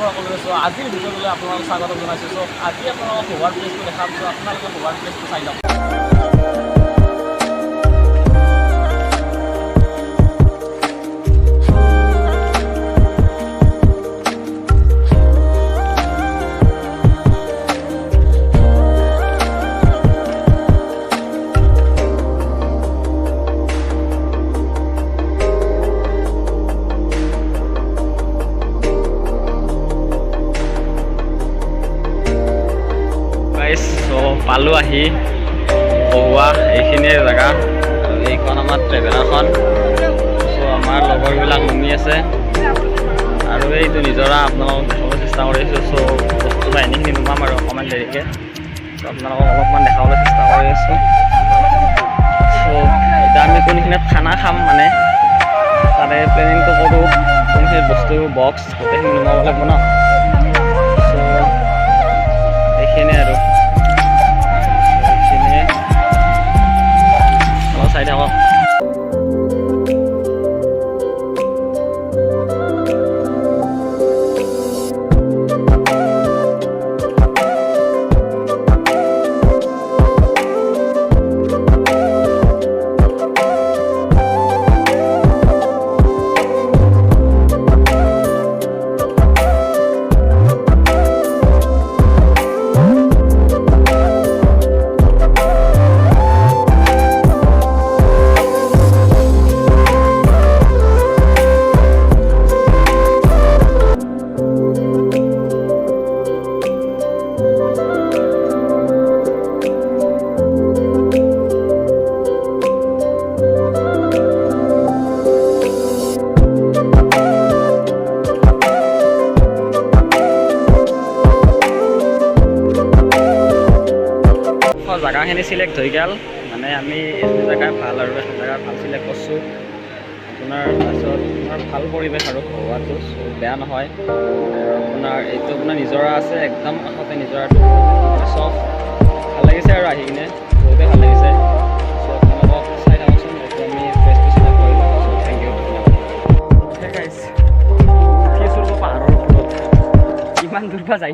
সকলোৰে। চ' আজিৰ ভিডিঅ'টোলৈ আপোনালোকক স্বাগতম জনাইছোঁ। চ' আজি আপোনালোকক হোৱাৰ প্লেচটো দেখাম। চ' আপোনালোকে হোৱাৰ প্লেচটো চাই লওক। পালোঁ আহি হোৱা এইখিনিয়ে জেগা আৰু এইখন আমাৰ ট্ৰেভেলাৰখন। চ' আমাৰ লগৰবিলাক নামি আছে আৰু এইটো নিজৰা আপোনালোকক দেখাবলৈ চেষ্টা কৰিছোঁ। চ' বস্তু বাহিনীখিনি নুমাম আৰু অকণমান দেৰিকৈ। চ' আপোনালোকক অলপমান দেখাবলৈ চেষ্টা কৰি আছোঁ। চ' এতিয়া আমি কোনখিনিত খানা খাম মানে তাৰে প্লেনিংটো কৰোঁ। কোনখিনিত বস্তু বক্স গোটেইখিনি নুমাব লাগিব ন। চ' এইখিনিয়ে আৰু চাই থাকক। জেগাখিনি চিলেক্ট হৈ গ'ল মানে আমি এইটো জেগাই ভাল আৰু এইটো জেগা ভাল চিলেক্ট কৰিছোঁ আপোনাৰ। তাৰপিছত আপোনাৰ ভাল পৰিৱেশ আৰু হোৱাটো বেয়া নহয়। আৰু আপোনাৰ এইটো আপোনাৰ নিজৰা আছে একদম কাষতে নিজৰাটো চব ভাল লাগিছে আৰু আহি কিনে বহুতেই ভাল লাগিছে। চ' আপোনালোকক চাই থাককচোন। এইটো আমি প্লেচটো চিলেক্ট কৰিলোঁ। চ' থেংক ইউ। ঠিক আছে উঠি আছোঁ পাহাৰৰ ওপৰত। কিমান দূৰ পৰা যাই